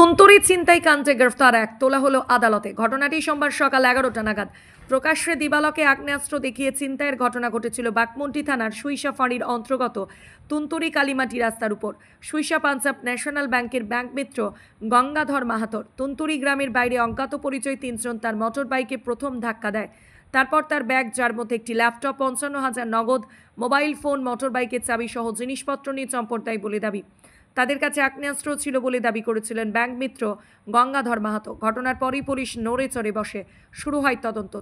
তুনতুরি ছিনতাই কাণ্ডে গ্রেফতার এক, তোলা হলো আদালতে। ঘটনাটি সোমবার সকাল 11টা নাগাদ। প্রকাশ্যে দিবালোকে আগ্নেয়াস্ত্র দেখিয়ে ছিনতাইয়ের ঘটনা ঘটেছিল বাঘমুন্ডি থানার সুইসা ফাঁড়ির অন্তর্গত তুনতুরি কালীমাটি রাস্তার উপর। সুইসা পাঞ্জাব ন্যাশনাল ব্যাংকের ব্যাংক মিত্র গঙ্গাধর মাহাতোর তুনতুরি গ্রামের বাইরে অজ্ঞাত পরিচয় তিনজন তার মোটর বাইকে প্রথম ধাক্কা দেয়। তারপর তার ব্যাগ, যার মধ্যে একটি ল্যাপটপ, 55,000 নগদ, মোবাইল ফোন, মোটর বাইকের চাবি সহ জিনিসপত্র নিয়ে চম্পট দেয় বলে দাবি। তাদের কাছে আগ্নেয়াস্ত্র ছিল বলে দাবি করেছিলেন ব্যাংক মিত্র গঙ্গাধর মাহাতো। ঘটনার পরই পুলিশ নড়ে চড়ে বসে। শুরু হয়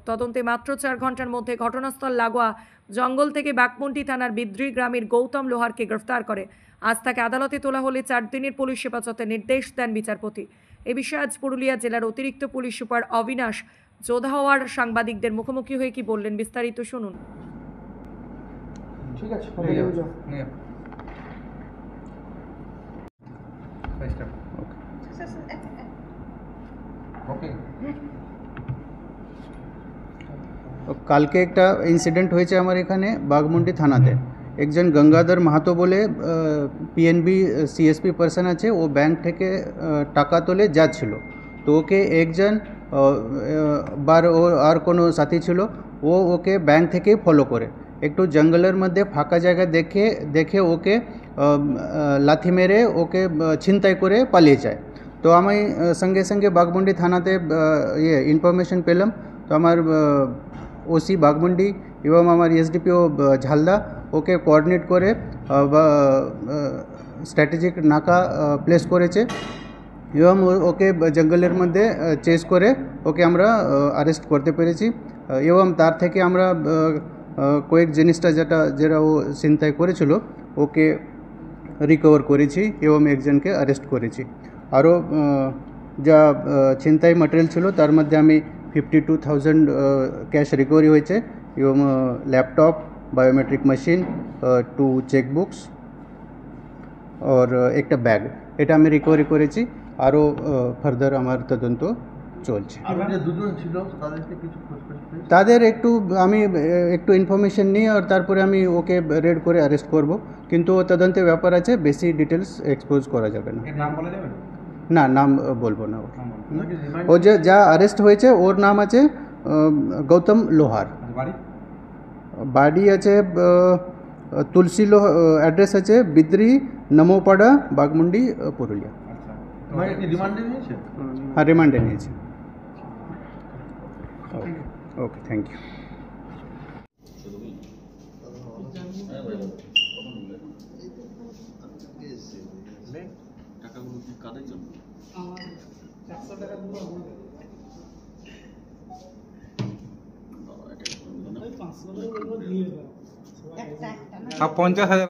তদন্তে মাত্র 4 ঘন্টার মধ্যে ঘটনাস্থল লাগোয়া জঙ্গল থেকে বাঘমুন্ডি থানার বিদ্রি গ্রামের গৌতম লোহারকে গ্রেফতার করে। আজ তাকে আদালতে তোলা হলে 4 দিনের পুলিশ হেফাজতে নির্দেশ দেন বিচারপতি। এ বিষয়ে আজ পুরুলিয়া জেলার অতিরিক্ত পুলিশ সুপার অবিনাশ যোধাওয়ার সাংবাদিকদের মুখোমুখি হয়ে কি বললেন, বিস্তারিত শুনুন। ঠিক আছে, কালকে একটা ইনসিডেন্ট হয়েছে আমার এখানে বাঘমুন্ডি থানাতে। একজন গঙ্গাধর মাহাতো বলে পিএনবি সিএসপি পার্সন আছে, ও ব্যাংক থেকে টাকা তুলে যাচ্ছিল। তো ওকে একজন ও আর কোনো সাথী ছিল, ও ওকে ব্যাংক থেকে ফলো করে একটু জঙ্গলের মধ্যে ফাঁকা জায়গা দেখে ওকে লাথি মেরে ওকে ছিনতাই করে পালিয়ে যায়। তো আমি সঙ্গে সঙ্গে বাঘমুন্ডি থানাতে ইনফরমেশন পেলাম। তো আমার ওসি বাঘমুন্ডি এবং আমার এসডিপিও ঝালদা ওকে কোঅর্ডিনেট করে স্ট্র্যাটেজিক নাকা প্লেস করেছে এবং ওকে জঙ্গলের মধ্যে চেস করে ওকে আমরা অ্যারেস্ট করতে পেরেছি। এবং তার থেকে আমরা কয়েক জিনিসটা যেটা ও ছিনতাই করেছিল ওকে রিকভার করেছি এবং একজনকে অ্যারেস্ট করেছি। আরও যা ছিনতাই ম্যাটেরিয়াল ছিল তার মধ্যে আমি 52,000 ক্যাশ রিকভারি হয়েছে এবং ল্যাপটপ, বায়োমেট্রিক মেশিন, 2 চেকবুকস আর একটা ব্যাগ, এটা আমি রিকভারি করেছি। আরও ফার্দার আমার তদন্ত চলছে। তাদের আমি একটু ইনফরমেশন নিই আর তারপরে আমি ওকে রেড করে অ্যারেস্ট করব, কিন্তু তদন্তের ব্যাপার আছে, বেশি ডিটেলস এক্সপোজ করা যাবে না। না, নাম বলবো না। ও যা অ্যারেস্ট হয়েছে ওর নাম আছে গৌতম লোহার। বাড়ি আছে তুলসী অ্যাড্রেস আছে বিদ্রি নমোপাড়া, বাঘমুন্ডি, পুরুলিয়া। হ্যাঁ, রিমান্ডে নিয়েছে। ওকে, থ্যাংক ইউ। টাকাগুলো কি কাদের জন্য? আর 50,000